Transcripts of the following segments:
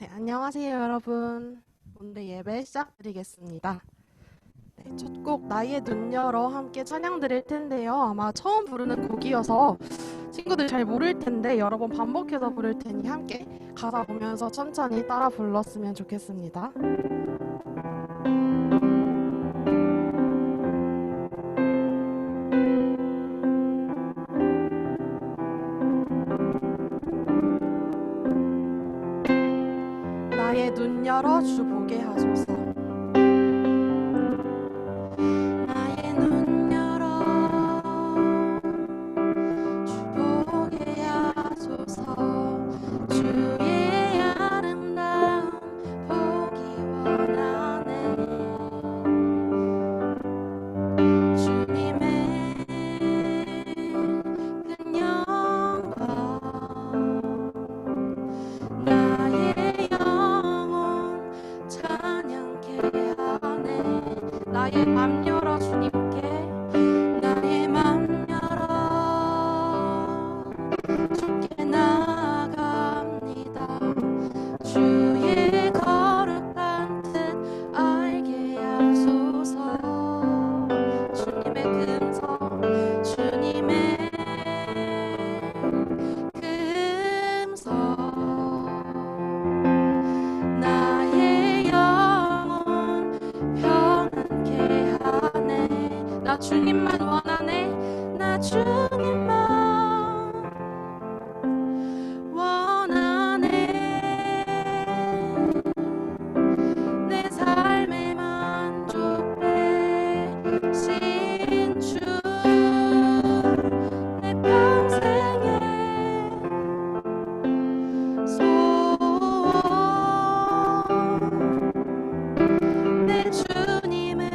네, 안녕하세요, 여러분. 오늘 예배 시작드리겠습니다. 네, 첫 곡 나의 눈 열어 함께 찬양 드릴 텐데요. 아마 처음 부르는 곡이어서 친구들 잘 모를 텐데 여러 번 반복해서 부를 테니 함께 가사 보면서 천천히 따라 불렀으면 좋겠습니다. 나의 눈 열어 주 보게 하소서. 나의 눈 열어 주 보게 하소서. 주의 아름다움 보기 원하네. 주님의 큰 영광 나의 영혼 찬양케 하네. 나의 맘 열어 주님께 나의 맘 열어 주께 나아갑니다. 주의 거룩한 뜻 알게 하소서. 주님의 금성 주님의 금성 나의 영혼 평안케 하네. 나 주님만 원하네. 나 주님만 원하네. 내 삶의 만족 되신 주 내 평생의 소원 내 주님을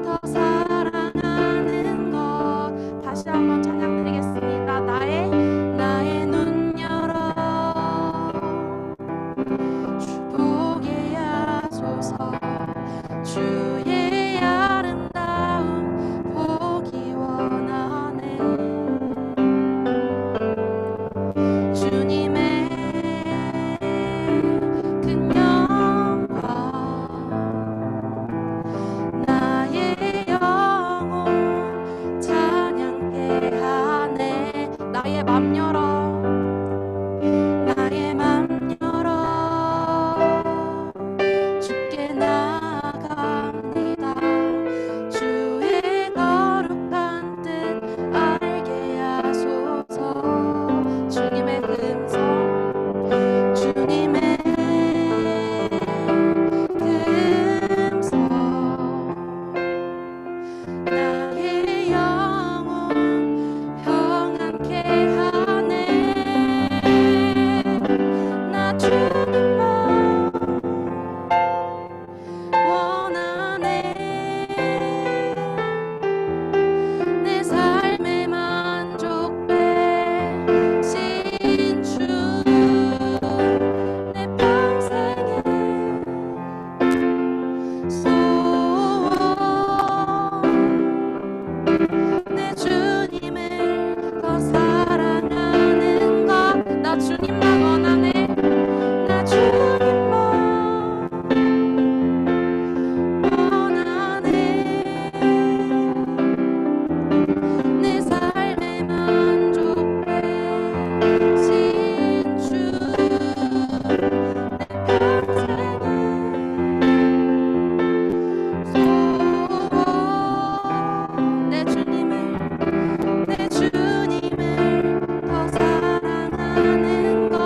더 사랑하는 것. 다시 한번 찬양 드리겠습니다. 나의 눈 열어 주 보게 하소서. 주의 아름다움 보기 원하네. 주님의 큰 영광 나의 영혼 찬양케 하네. 나의 맘 열어 나의 맘 열어 주께 나아갑니다. 주의 거룩한 뜻 알게 하소서. 주님의 금성 주님의 금성 나의 영혼 평안케 하네. 나 주님만 원하네. 내 삶의 만족 되신 주 내 평생의 소원 내 주님을 더 사랑하는 것. 나 주님만 원하네. 나 주님만 원하네. 내 삶의 만족 되신 주 내 평생의 소원 내 주님을 더 사랑하는 것.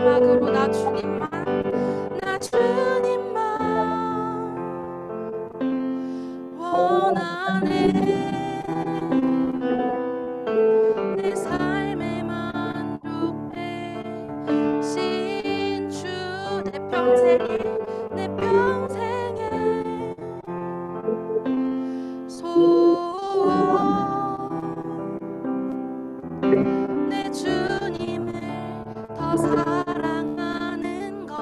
마지막으로 나 주님만 원하네. 내 삶의 만족 대신 주 내 평생의 소원 내 주님을 더 사랑하는 것.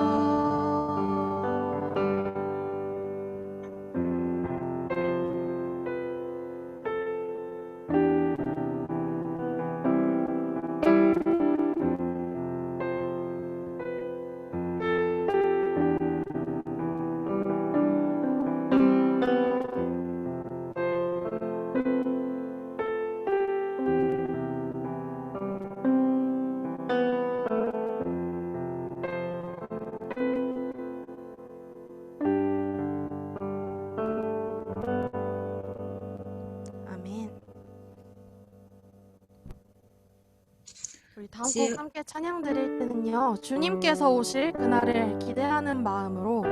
아멘. 우리 다음 곡 함께 찬양 드릴 때는요, 주님께서 오실 그날을 기대하는 마음으로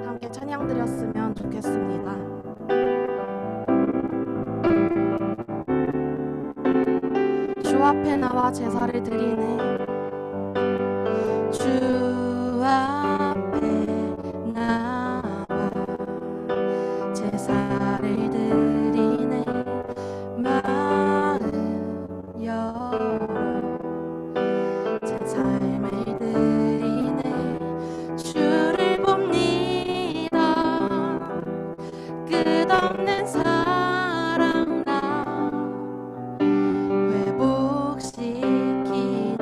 함께 찬양 드렸으면 좋겠습니다. 주 앞에 나와 제사를 드리네. 주 앞에 나와 제사를 드리네. 마음 열어 제 삶을 드리네. 주를 봅니다. 끝없는 사랑 나 회복시키네.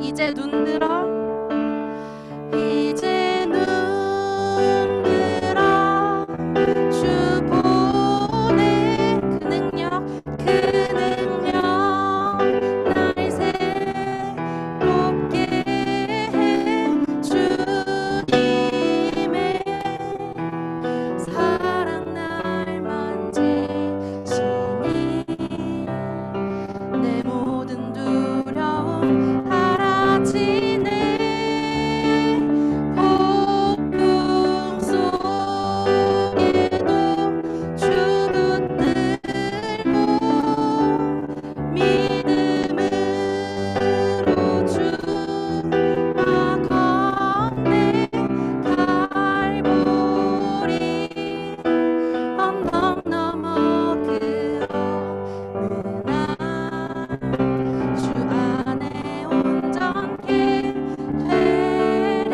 이제 눈 들어 주 보내. 그 능력 날 새롭게 해. 주님의 사랑 날 만지시니 내 모든 두려움 사라지네. 폭풍 속에도 주 붙들고 믿음으로 주와 건네. 갈보리 언덕 넘어 그 어느 날 주 안에 온전케 되리.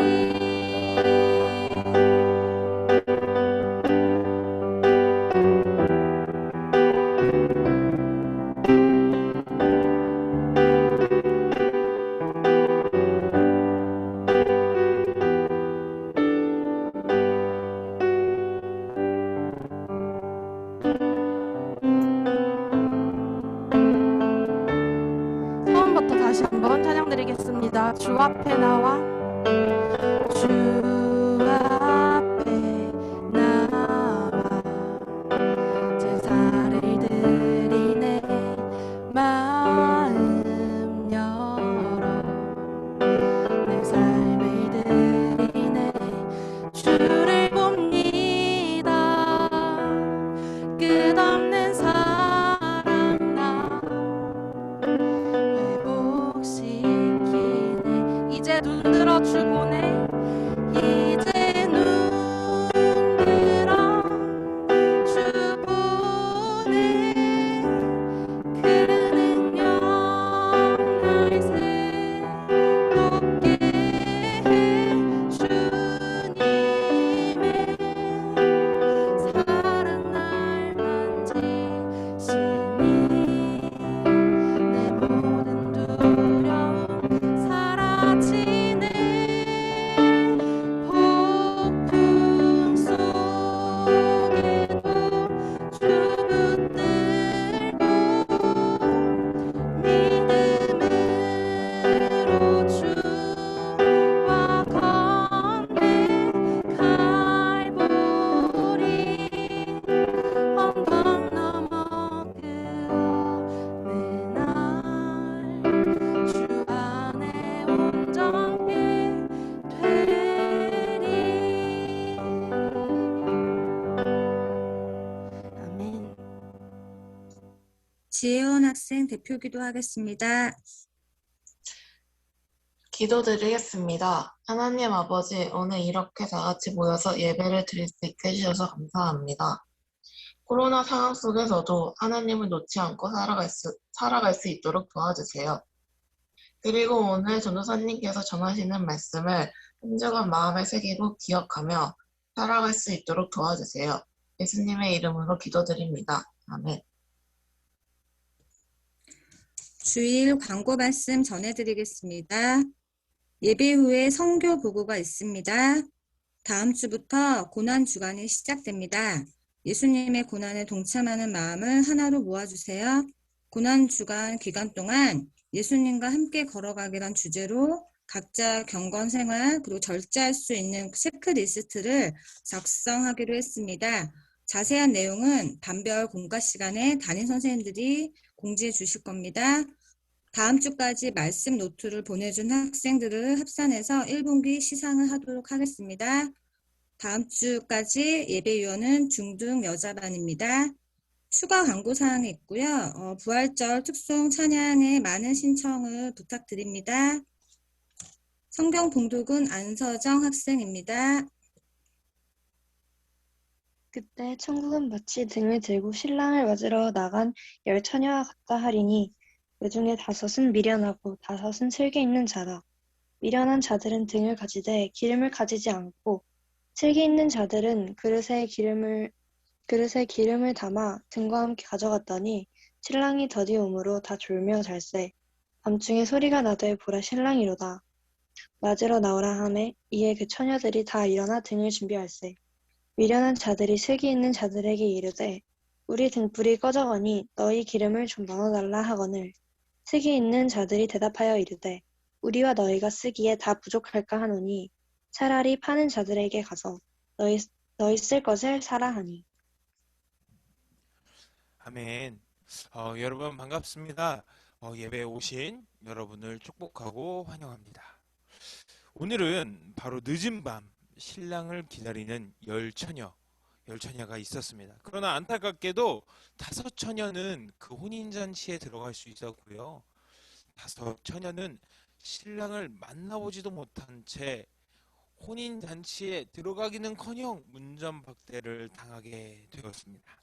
처음부터 다시 한번 찬양 드리겠습니다. 주 앞에 나와 주 앞에 나와 제사를 드리네. 마음 열어 내 삶을 드리네. 주를 봅니다. 끝없는 사랑 나 회복시키네. 이제 눈 들어 주 보내. 지혜원 학생 대표 기도하겠습니다. 기도드리겠습니다. 하나님 아버지, 오늘 이렇게 다 같이 모여서 예배를 드릴 수 있게 해주셔서 감사합니다. 코로나 상황 속에서도 하나님을 놓지 않고 살아갈 수 있도록 도와주세요. 그리고 오늘 전도사님께서 전하시는 말씀을 한 주간 마음에 새기고 기억하며 살아갈 수 있도록 도와주세요. 예수님의 이름으로 기도드립니다. 아멘. 주일 광고 말씀 전해드리겠습니다. 예배 후에 선교 보고가 있습니다. 다음 주부터 고난 주간이 시작됩니다. 예수님의 고난에 동참하는 마음을 하나로 모아주세요. 고난 주간 기간 동안 예수님과 함께 걸어가기란 주제로 각자 경건 생활 그리고 절제할 수 있는 체크리스트를 작성하기로 했습니다. 자세한 내용은 반별 공과 시간에 담임 선생님들이 공지해 주실 겁니다. 다음 주까지 말씀 노트를 보내준 학생들을 합산해서 1분기 시상을 하도록 하겠습니다. 다음 주까지 예배위원은 중등 여자반입니다. 추가 광고 사항이 있고요. 부활절 특송 찬양에 많은 신청을 부탁드립니다. 성경 봉독은 안서정 학생입니다. 그때 천국은 마치 등을 들고 신랑을 맞으러 나간 열 처녀와 같다 하리니 그 중에 5은 미련하고 5은 슬기 있는 자라. 미련한 자들은 등을 가지되 기름을 가지지 않고 슬기 있는 자들은 그릇에 기름을 담아 등과 함께 가져갔더니 신랑이 더디 오므로 다 졸며 잘세. 밤중에 소리가 나되 보라 신랑이로다. 맞으러 나오라 하매 이에 그 처녀들이 다 일어나 등을 준비할세. 미련한 자들이 슬기 있는 자들에게 이르되 우리 등불이 꺼져거니 너희 기름을 좀 나눠달라 하거늘 슬기 있는 자들이 대답하여 이르되 우리와 너희가 쓰기에 다 부족할까 하노니 차라리 파는 자들에게 가서 너희 쓸 것을 사라 하니. 아멘. 여러분 반갑습니다. 예배에 오신 여러분을 축복하고 환영합니다. 오늘은 바로 늦은 밤 신랑을 기다리는 열 처녀가 있었습니다. 그러나 안타깝게도 5처녀는 그 혼인잔치에 들어갈 수 있었고요. 5처녀는 신랑을 만나보지도 못한 채 혼인잔치에 들어가기는커녕 문전박대를 당하게 되었습니다.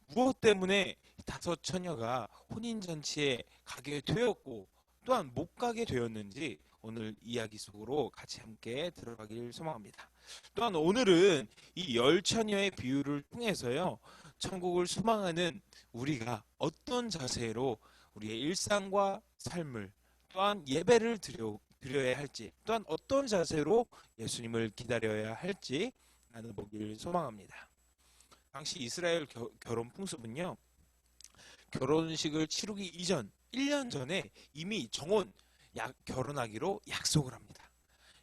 무엇 때문에 5처녀가 혼인잔치에 가게 되었고 또한 못 가게 되었는지 오늘 이야기 속으로 같이 함께 들어가길 소망합니다. 또한 오늘은 이 10처녀의 비유를 통해서요, 천국을 소망하는 우리가 어떤 자세로 우리의 일상과 삶을 또한 예배를 드려야 할지, 또한 어떤 자세로 예수님을 기다려야 할지 나눠보길 소망합니다. 당시 이스라엘 결혼 풍습은요, 결혼식을 치르기 이전 1년 전에 이미 결혼하기로 약속을 합니다.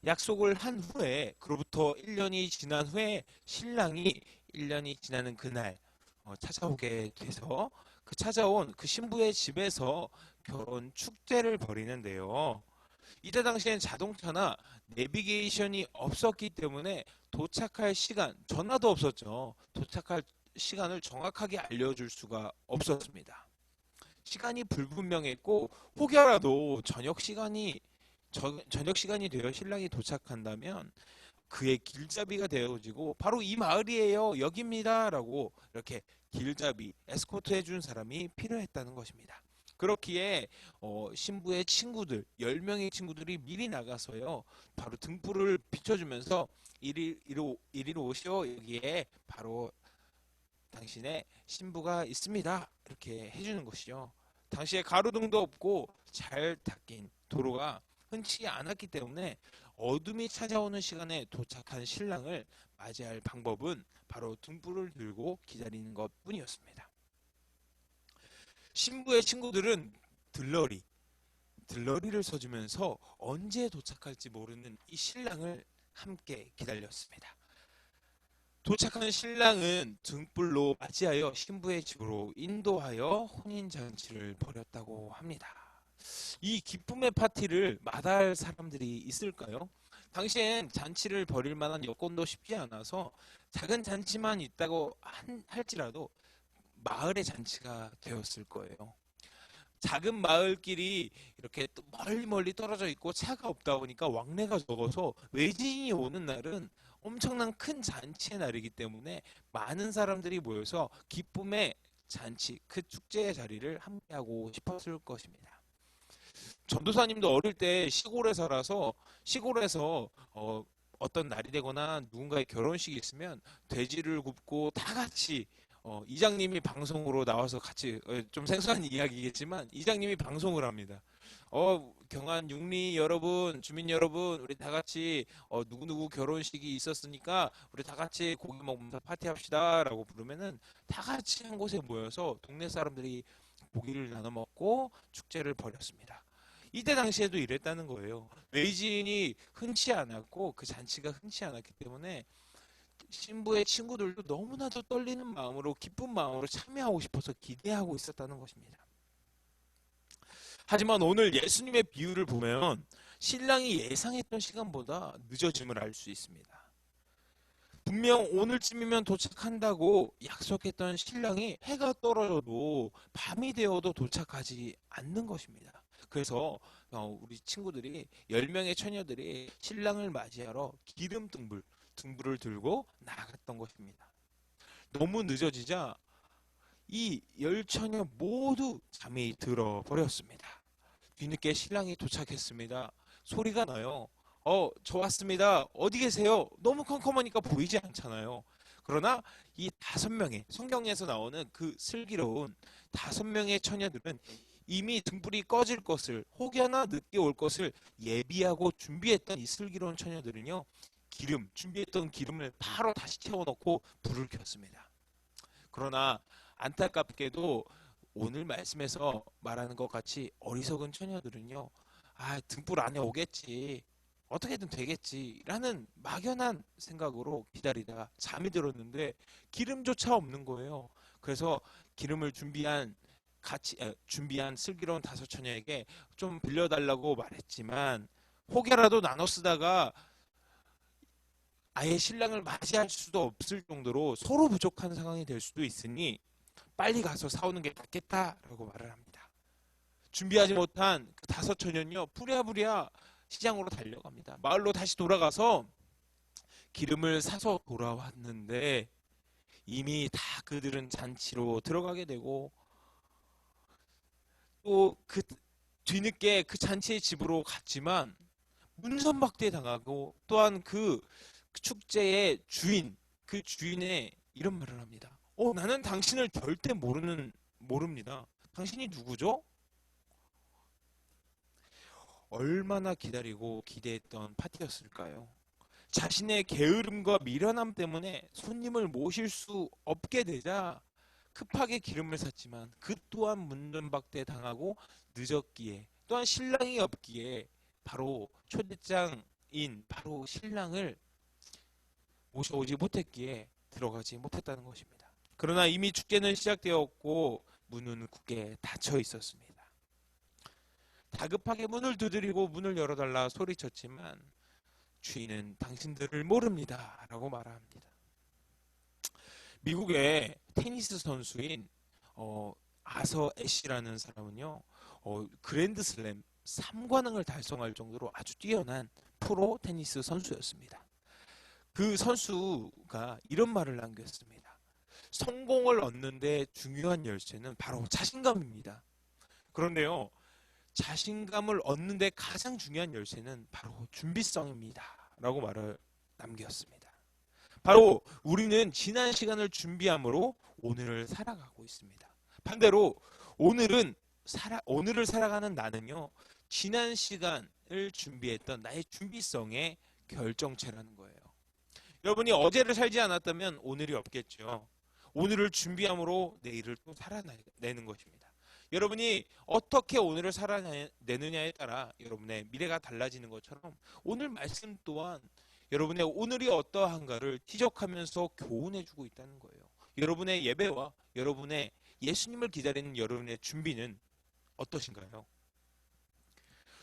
약속을 한 후에, 그로부터 1년이 지난 후에 신랑이 1년이 지나는 그날 찾아오게 돼서 찾아온 그 신부의 집에서 결혼 축제를 벌이는데요. 이때 당시엔 자동차나 내비게이션이 없었기 때문에 도착할 시간, 전화도 없었죠. 도착할 시간을 정확하게 알려줄 수가 없었습니다. 시간이 불분명했고 혹여라도 저녁 시간이 되어 신랑이 도착한다면 그의 길잡이가 되어지고 바로 이 마을이에요, 여기입니다 라고 이렇게 길잡이, 에스코트 해준 사람이 필요했다는 것입니다. 그렇기에 신부의 친구들, 10명의 친구들이 미리 나가서요, 바로 등불을 비춰주면서 이리로 오시오, 여기에 바로 당신의 신부가 있습니다, 이렇게 해주는 것이죠. 당시에 가로등도 없고 잘 닦인 도로가 흔치 않았기 때문에 어둠이 찾아오는 시간에 도착한 신랑을 맞이할 방법은 바로 등불을 들고 기다리는 것 뿐이었습니다. 신부의 친구들은 들러리를 서주면서 언제 도착할지 모르는 이 신랑을 함께 기다렸습니다. 도착한 신랑은 등불로 맞이하여 신부의 집으로 인도하여 혼인잔치를 벌였다고 합니다. 이 기쁨의 파티를 마다할 사람들이 있을까요? 당시엔 잔치를 벌일 만한 여건도 쉽지 않아서 작은 잔치만 있다고 할지라도 마을의 잔치가 되었을 거예요. 작은 마을끼리 이렇게 또 멀리 떨어져 있고 차가 없다 보니까 왕래가 적어서 외지인이 오는 날은 엄청난 큰 잔치의 날이기 때문에 많은 사람들이 모여서 기쁨의 잔치, 그 축제의 자리를 함께하고 싶었을 것입니다. 전도사님도 어릴 때 시골에 살아서 시골에서 어떤 날이 되거나 누군가의 결혼식이 있으면 돼지를 굽고 다 같이 이장님이 방송으로 나와서 같이 좀 생소한 이야기겠지만 이장님이 방송을 합니다. 경안 육리 여러분, 주민 여러분, 우리 다 같이 누구누구 결혼식이 있었으니까 우리 다 같이 고기 먹으면서 파티합시다라고 부르면은 다 같이 한 곳에 모여서 동네 사람들이 고기를 나눠 먹고 축제를 벌였습니다. 이때 당시에도 이랬다는 거예요. 외지인이 흔치 않았고 그 잔치가 흔치 않았기 때문에 신부의 친구들도 너무나도 떨리는 마음으로 기쁜 마음으로 참여하고 싶어서 기대하고 있었다는 것입니다. 하지만 오늘 예수님의 비유를 보면 신랑이 예상했던 시간보다 늦어짐을 알 수 있습니다. 분명 오늘쯤이면 도착한다고 약속했던 신랑이 해가 떨어져도 밤이 되어도 도착하지 않는 것입니다. 그래서 우리 친구들이 10명의 처녀들이 신랑을 맞이하러 기름 등불을 들고 나갔던 것입니다. 너무 늦어지자 이 10처녀 모두 잠이 들어버렸습니다. 뒤늦게 신랑이 도착했습니다. 소리가 나요. 저 왔습니다. 어디 계세요? 너무 컴컴하니까 보이지 않잖아요. 그러나 이 5명의 성경에서 나오는 그 슬기로운 5명의 처녀들은 이미 등불이 꺼질 것을 혹여나 늦게 올 것을 예비하고 준비했던 이 슬기로운 처녀들은요. 준비했던 기름을 바로 다시 채워넣고 불을 켰습니다. 그러나 안타깝게도 오늘 말씀에서 말하는 것 같이 어리석은 처녀들은요. 등불 안에 오겠지. 어떻게든 되겠지. 라는 막연한 생각으로 기다리다가 잠이 들었는데 기름조차 없는 거예요. 그래서 기름을 준비한 슬기로운 5처녀에게 좀 빌려달라고 말했지만 혹여라도 나눠 쓰다가 아예 신랑을 맞이할 수도 없을 정도로 서로 부족한 상황이 될 수도 있으니 빨리 가서 사오는 게 낫겠다라고 말을 합니다. 준비하지 못한 그 5처녀는요 부랴부랴 시장으로 달려갑니다. 마을로 다시 돌아가서 기름을 사서 돌아왔는데 이미 다 그들은 잔치로 들어가게 되고 또 그 뒤늦게 그 잔치의 집으로 갔지만 문선박대 당하고 또한 그 축제의 그 주인의 이런 말을 합니다. 나는 당신을 절대 모릅니다. 당신이 누구죠? 얼마나 기다리고 기대했던 파티였을까요? 자신의 게으름과 미련함 때문에 손님을 모실 수 없게 되자 급하게 기름을 샀지만 그 또한 문전박대 당하고 늦었기에 또한 신랑이 없기에 바로 초대장인 바로 신랑을 모셔오지 못했기에 들어가지 못했다는 것입니다. 그러나 이미 축제는 시작되었고 문은 굳게 닫혀 있었습니다. 다급하게 문을 두드리고 문을 열어달라 소리쳤지만 주인은 당신들을 모릅니다 라고 말합니다. 미국의 테니스 선수인 아서 애쉬라는 사람은요 그랜드슬램 3관왕을 달성할 정도로 아주 뛰어난 프로 테니스 선수였습니다. 그 선수가 이런 말을 남겼습니다. 성공을 얻는데 중요한 열쇠는 바로 자신감입니다. 그런데요 자신감을 얻는데 가장 중요한 열쇠는 바로 준비성입니다 라고 말을 남겼습니다. 바로 우리는 지난 시간을 준비함으로 오늘을 살아가고 있습니다. 반대로 오늘을 살아가는 나는요 지난 시간을 준비했던 나의 준비성의 결정체라는 거예요. 여러분이 어제를 살지 않았다면 오늘이 없겠죠. 오늘을 준비함으로 내일을 또 살아내는 것입니다. 여러분이 어떻게 오늘을 살아내느냐에 따라 여러분의 미래가 달라지는 것처럼 오늘 말씀 또한 여러분의 오늘이 어떠한가를 지적하면서 교훈해주고 있다는 거예요. 여러분의 예배와 여러분의 예수님을 기다리는 여러분의 준비는 어떠신가요?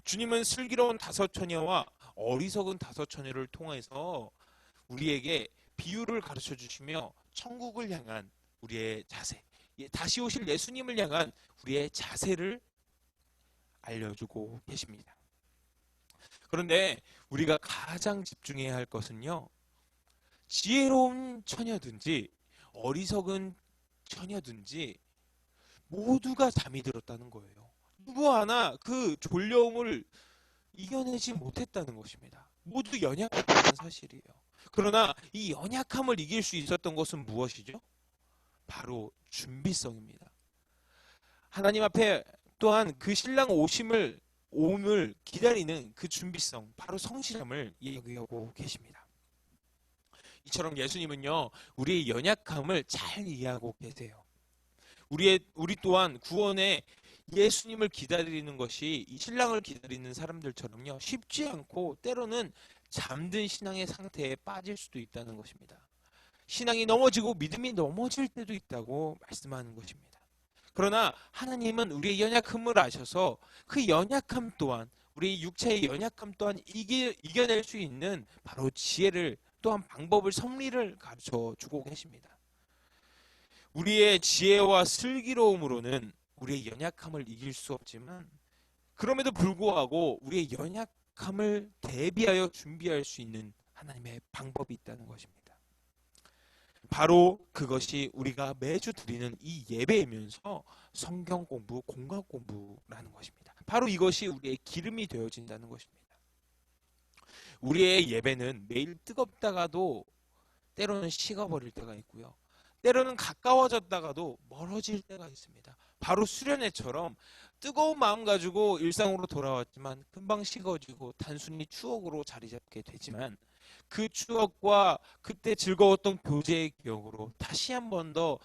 주님은 슬기로운 5처녀와 어리석은 5처녀를 통해서 우리에게 비유를 가르쳐 주시며 천국을 향한 우리의 자세, 다시 오실 예수님을 향한 우리의 자세를 알려주고 계십니다. 그런데 우리가 가장 집중해야 할 것은요, 지혜로운 처녀든지 어리석은 처녀든지 모두가 잠이 들었다는 거예요. 누구 하나 그 졸려움을 이겨내지 못했다는 것입니다. 모두 연약했다는 사실이에요. 그러나 이 연약함을 이길 수 있었던 것은 무엇이죠? 바로 준비성입니다. 하나님 앞에 또한 그 신랑 오음을 기다리는 그 준비성, 바로 성실함을 얘기하고 계십니다. 이처럼 예수님은요, 우리의 연약함을 잘 이해하고 계세요. 우리 또한 구원에 예수님을 기다리는 것이 이 신랑을 기다리는 사람들처럼요, 쉽지 않고 때로는 잠든 신앙의 상태에 빠질 수도 있다는 것입니다. 신앙이 넘어지고 믿음이 넘어질 때도 있다고 말씀하는 것입니다. 그러나 하나님은 우리의 연약함을 아셔서 그 연약함 또한, 우리 육체의 연약함 또한 이겨낼 수 있는 바로 지혜를, 또한 방법을, 섭리를 가르쳐 주고 계십니다. 우리의 지혜와 슬기로움으로는 우리의 연약함을 이길 수 없지만, 그럼에도 불구하고 우리의 연약함을 대비하여 준비할 수 있는 하나님의 방법이 있다는 것입니다. 바로 그것이 우리가 매주 드리는 이 예배이면서 성경 공부, 공학 공부라는 것입니다. 바로 이것이 우리의 기름이 되어진다는 것입니다. 우리의 예배는 매일 뜨겁다가도 때로는 식어버릴 때가 있고요, 때로는 가까워졌다가도 멀어질 때가 있습니다. 바로 수련회처럼 뜨거운 마음 가지고 일상으로 돌아왔지만 금방 식어지고 단순히 추억으로 자리 잡게 되지만, 그 추억과 그때 즐거웠던 교제의 기억으로 다시 한 번 더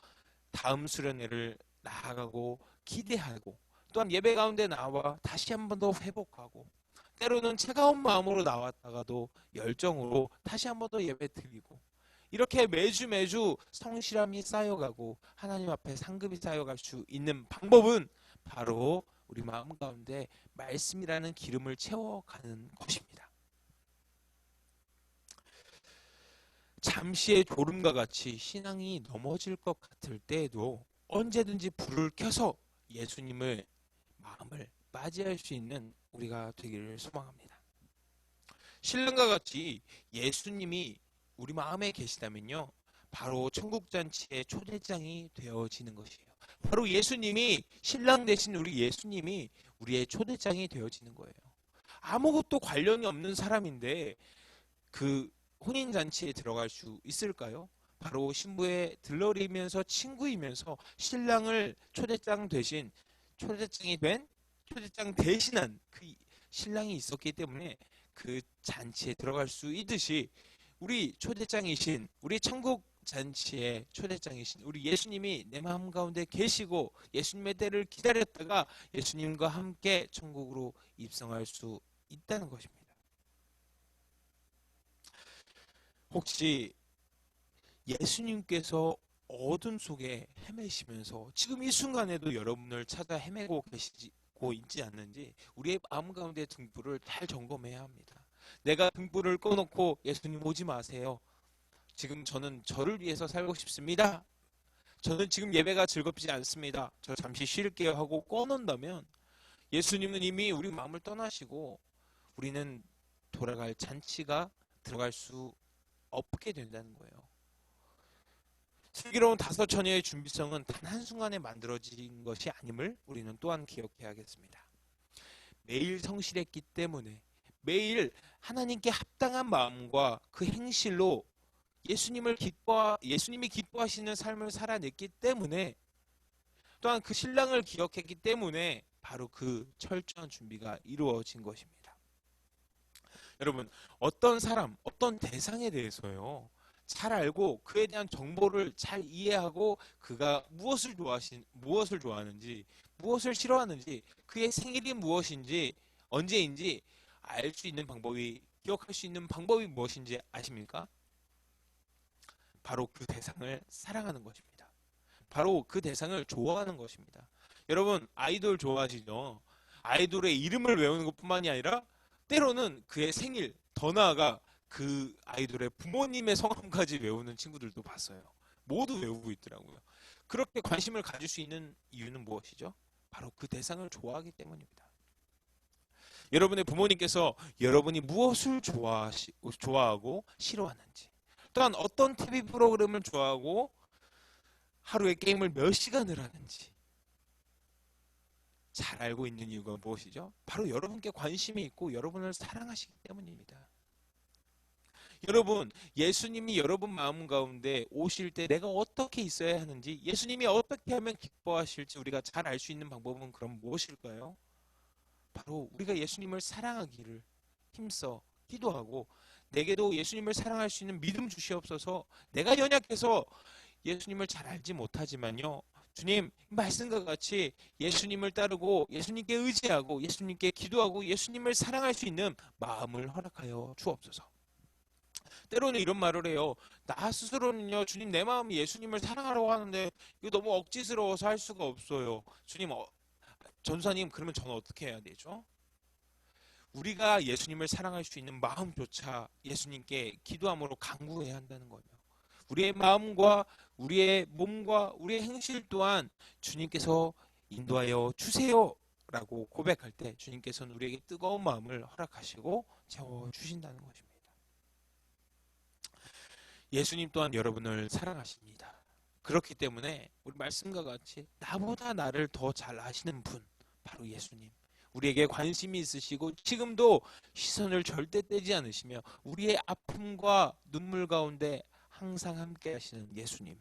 다음 수련회를 나아가고 기대하고, 또한 예배 가운데 나와 다시 한 번 더 회복하고, 때로는 차가운 마음으로 나왔다가도 열정으로 다시 한 번 더 예배 드리고, 이렇게 매주 성실함이 쌓여가고 하나님 앞에 상급이 쌓여갈 수 있는 방법은 바로 우리 마음 가운데 말씀이라는 기름을 채워가는 것입니다. 잠시의 졸음과 같이 신앙이 넘어질 것 같을 때에도 언제든지 불을 켜서 예수님을 마음을 맞이할 수 있는 우리가 되기를 소망합니다. 신랑과 같이 예수님이 우리 마음에 계시다면요, 바로 천국잔치의 초대장이 되어지는 것이에요. 바로 예수님이, 신랑 되신 우리 예수님이 우리의 초대장이 되어지는 거예요. 아무것도 관련이 없는 사람인데 그 혼인잔치에 들어갈 수 있을까요? 바로 신부의 들러리면서 친구이면서 신랑을 초대장 대신한 그 신랑이 있었기 때문에 그 잔치에 들어갈 수 있듯이, 우리 초대장이신, 우리 천국 잔치의 초대장이신 우리 예수님이 내 마음 가운데 계시고 예수님의 때를 기다렸다가 예수님과 함께 천국으로 입성할 수 있다는 것입니다. 혹시 예수님께서 어둠 속에 헤매시면서 지금 이 순간에도 여러분을 찾아 헤매고 계시고 있지 않는지 우리의 마음 가운데 등불을 잘 점검해야 합니다. 내가 등불을 꺼놓고 예수님 오지 마세요, 지금 저는 저를 위해서 살고 싶습니다, 저는 지금 예배가 즐겁지 않습니다, 저 잠시 쉴게요 하고 꺼놓는다면 예수님은 이미 우리 마음을 떠나시고 우리는 돌아갈 잔치가 들어갈 수 없게 된다는 거예요. 슬기로운 다섯 처녀의 준비성은 단 한순간에 만들어진 것이 아님을 우리는 또한 기억해야겠습니다. 매일 성실했기 때문에, 매일 하나님께 합당한 마음과 그 행실로 예수님이 기뻐하시는 삶을 살아냈기 때문에, 또한 그 신랑을 기억했기 때문에 바로 그 철저한 준비가 이루어진 것입니다. 여러분, 어떤 사람, 어떤 대상에 대해서요, 잘 알고 그에 대한 정보를 잘 이해하고 그가 무엇을 좋아하는지, 무엇을 싫어하는지, 그의 생일이 무엇인지, 언제인지 알 수 있는 방법이, 기억할 수 있는 방법이 무엇인지 아십니까? 바로 그 대상을 사랑하는 것입니다. 바로 그 대상을 좋아하는 것입니다. 여러분, 아이돌 좋아하시죠? 아이돌의 이름을 외우는 것뿐만이 아니라 때로는 그의 생일, 더 나아가 그 아이돌의 부모님의 성함까지 외우는 친구들도 봤어요. 모두 외우고 있더라고요. 그렇게 관심을 가질 수 있는 이유는 무엇이죠? 바로 그 대상을 좋아하기 때문입니다. 여러분의 부모님께서 여러분이 무엇을 좋아하고 싫어하는지, 또한 어떤 TV 프로그램을 좋아하고 하루에 게임을 몇 시간을 하는지 잘 알고 있는 이유가 무엇이죠? 바로 여러분께 관심이 있고 여러분을 사랑하시기 때문입니다. 여러분, 예수님이 여러분 마음 가운데 오실 때 내가 어떻게 있어야 하는지, 예수님이 어떻게 하면 기뻐하실지 우리가 잘 알 수 있는 방법은 그럼 무엇일까요? 바로 우리가 예수님을 사랑하기를 힘써 기도하고, 내게도 예수님을 사랑할 수 있는 믿음 주시옵소서. 내가 연약해서 예수님을 잘 알지 못하지만요, 주님, 말씀과 같이 예수님을 따르고 예수님께 의지하고 예수님께 기도하고 예수님을 사랑할 수 있는 마음을 허락하여 주옵소서. 때로는 이런 말을 해요. 나 스스로는요, 주님, 내 마음이 예수님을 사랑하려고 하는데 이거 너무 억지스러워서 할 수가 없어요. 주님, 전사님, 그러면 저는 어떻게 해야 되죠? 우리가 예수님을 사랑할 수 있는 마음조차 예수님께 기도함으로 간구해야 한다는 거예요. 우리의 마음과 우리의 몸과 우리의 행실 또한 주님께서 인도하여 주세요 라고 고백할 때 주님께서는 우리에게 뜨거운 마음을 허락하시고 채워주신다는 것입니다. 예수님 또한 여러분을 사랑하십니다. 그렇기 때문에 우리 말씀과 같이 나보다 나를 더 잘 아시는 분, 바로 예수님, 우리에게 관심이 있으시고 지금도 시선을 절대 떼지 않으시며 우리의 아픔과 눈물 가운데 항상 함께 하시는 예수님.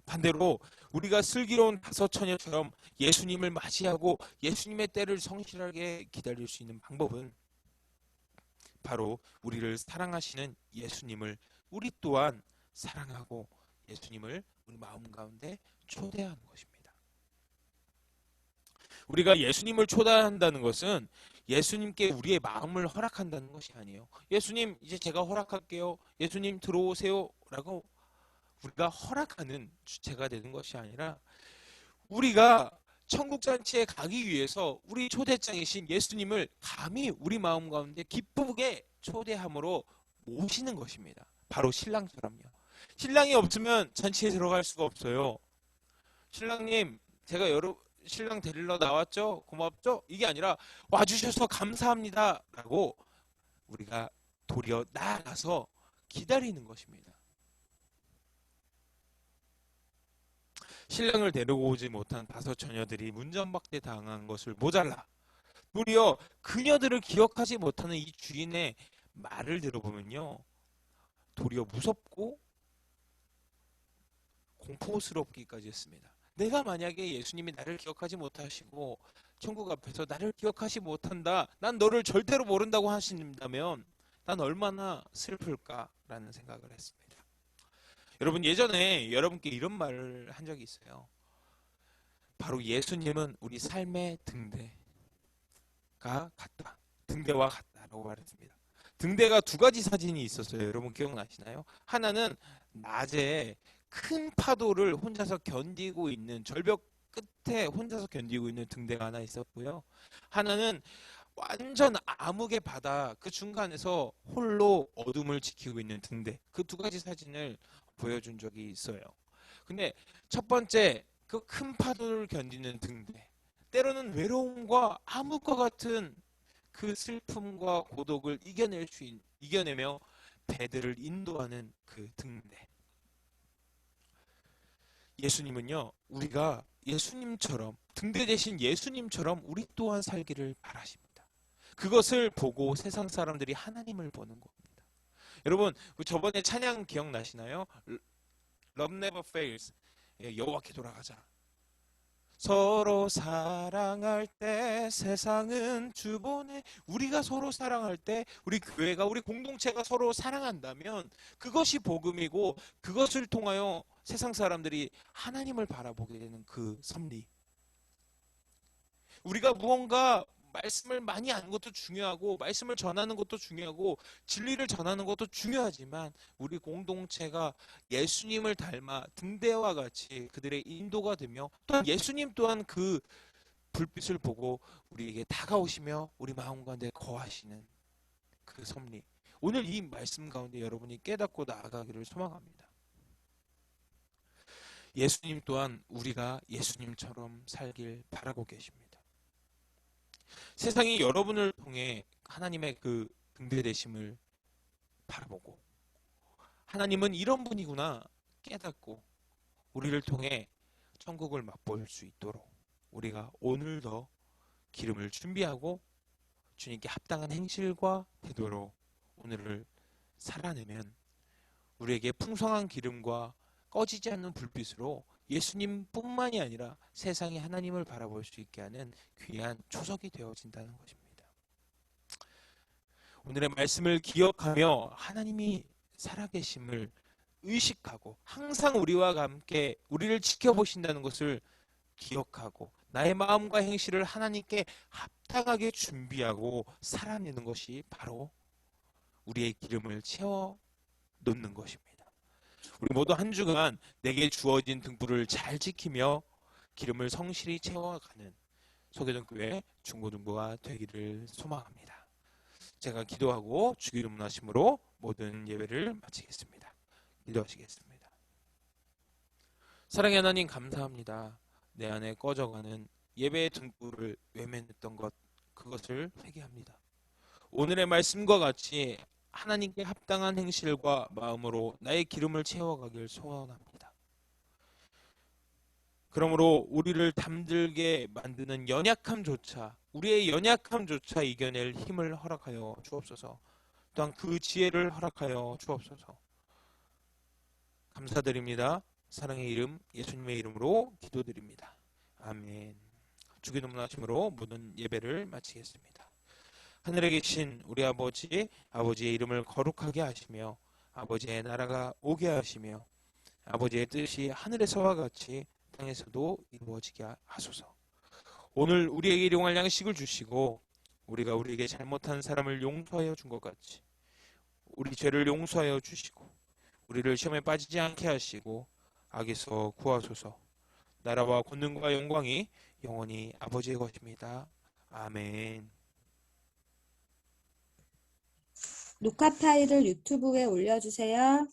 반대로 우리가 슬기로운 다섯 처녀처럼 예수님을 맞이하고 예수님의 때를 성실하게 기다릴 수 있는 방법은 바로 우리를 사랑하시는 예수님을 우리 또한 사랑하고 예수님을 우리 마음 가운데 초대하는 것입니다. 우리가 예수님을 초대한다는 것은 예수님께 우리의 마음을 허락한다는 것이 아니에요. 예수님, 이제 제가 허락할게요. 예수님 들어오세요 라고 우리가 허락하는 주체가 되는 것이 아니라, 우리가 천국잔치에 가기 위해서 우리 초대장이신 예수님을 감히 우리 마음 가운데 기쁘게 초대함으로 모시는 것입니다. 바로 신랑처럼요. 신랑이 없으면 잔치에 들어갈 수가 없어요. 신랑님, 제가 신랑 데리러 나왔죠? 고맙죠? 이게 아니라 와주셔서 감사합니다 라고 우리가 도리어 나아가서 기다리는 것입니다. 신랑을 데리고 오지 못한 다섯 처녀들이 문전박대 당한 것을 모자라 도리어 그녀들을 기억하지 못하는 이 주인의 말을 들어보면요, 도리어 무섭고 공포스럽기까지 했습니다. 내가 만약에 예수님이 나를 기억하지 못하시고 천국 앞에서 나를 기억하지 못한다, 난 너를 절대로 모른다고 하신다면 난 얼마나 슬플까라는 생각을 했습니다. 여러분, 예전에 여러분께 이런 말을 한 적이 있어요. 바로 예수님은 우리 삶의 등대가 같다. 등대와 같다라고 말했습니다. 등대가 두 가지 사진이 있었어요. 여러분 기억나시나요? 하나는 낮에 큰 파도를 혼자서 견디고 있는, 절벽 끝에 혼자서 견디고 있는 등대가 하나 있었고요. 하나는 완전 암흑의 바다 그 중간에서 홀로 어둠을 지키고 있는 등대. 그 두 가지 사진을 보여준 적이 있어요. 근데 첫 번째, 그 큰 파도를 견디는 등대, 때로는 외로움과 암흑과 같은 그 슬픔과 고독을 이겨내며 배들을 인도하는 그 등대. 예수님은요, 우리가 예수님처럼, 등대 대신 예수님처럼 우리 또한 살기를 바라십니다. 그것을 보고 세상 사람들이 하나님을 보는 겁니다. 여러분, 저번에 찬양 기억나시나요? Love never fails. 여호와께 돌아가자. 서로 사랑할 때 세상은 주보내. 우리가 서로 사랑할 때, 우리 교회가, 우리 공동체가 서로 사랑한다면 그것이 복음이고, 그것을 통하여 세상 사람들이 하나님을 바라보게 되는 그 섭리. 우리가 무언가 말씀을 많이 아는 것도 중요하고, 말씀을 전하는 것도 중요하고, 진리를 전하는 것도 중요하지만 우리 공동체가 예수님을 닮아 등대와 같이 그들의 인도가 되며, 또한 예수님 또한 그 불빛을 보고 우리에게 다가오시며 우리 마음 가운데 거하시는 그 섭리, 오늘 이 말씀 가운데 여러분이 깨닫고 나아가기를 소망합니다. 예수님 또한 우리가 예수님처럼 살길 바라고 계십니다. 세상이 여러분을 통해 하나님의 그 등대되심을 바라보고 하나님은 이런 분이구나 깨닫고 우리를 통해 천국을 맛볼 수 있도록 우리가 오늘도 기름을 준비하고 주님께 합당한 행실과 태도로 오늘을 살아내면 우리에게 풍성한 기름과 꺼지지 않는 불빛으로 예수님뿐만이 아니라 세상이 하나님을 바라볼 수 있게 하는 귀한 초석이 되어진다는 것입니다. 오늘의 말씀을 기억하며 하나님이 살아계심을 의식하고 항상 우리와 함께 우리를 지켜보신다는 것을 기억하고 나의 마음과 행실을 하나님께 합당하게 준비하고 살아내는 것이 바로 우리의 기름을 채워 놓는 것입니다. 우리 모두 한 주간 내게 주어진 등불을 잘 지키며 기름을 성실히 채워가는 소개전교회 중고등부가 되기를 소망합니다. 제가 기도하고 주기름 문하심으로 모든 예배를 마치겠습니다. 기도하시겠습니다. 사랑의 하나님 감사합니다. 내 안에 꺼져가는 예배의 등불을 외면했던 것 그것을 회개합니다. 오늘의 말씀과 같이 하나님께 합당한 행실과 마음으로 나의 기름을 채워가길 소원합니다. 그러므로 우리를 잠들게 만드는 연약함조차 우리의 연약함조차 이겨낼 힘을 허락하여 주옵소서. 또한 그 지혜를 허락하여 주옵소서. 감사드립니다. 사랑의 이름 예수님의 이름으로 기도드립니다. 아멘. 주기도 문하심으로 모든 예배를 마치겠습니다. 하늘에 계신 우리 아버지, 아버지의 이름을 거룩하게 하시며 아버지의 나라가 오게 하시며 아버지의 뜻이 하늘에서와 같이 땅에서도 이루어지게 하소서. 오늘 우리에게 일용할 양식을 주시고 우리가 우리에게 잘못한 사람을 용서하여 준 것 같이 우리 죄를 용서하여 주시고 우리를 시험에 빠지지 않게 하시고 악에서 구하소서. 나라와 권능과 영광이 영원히 아버지의 것입니다. 아멘. 녹화 파일을 유튜브에 올려주세요.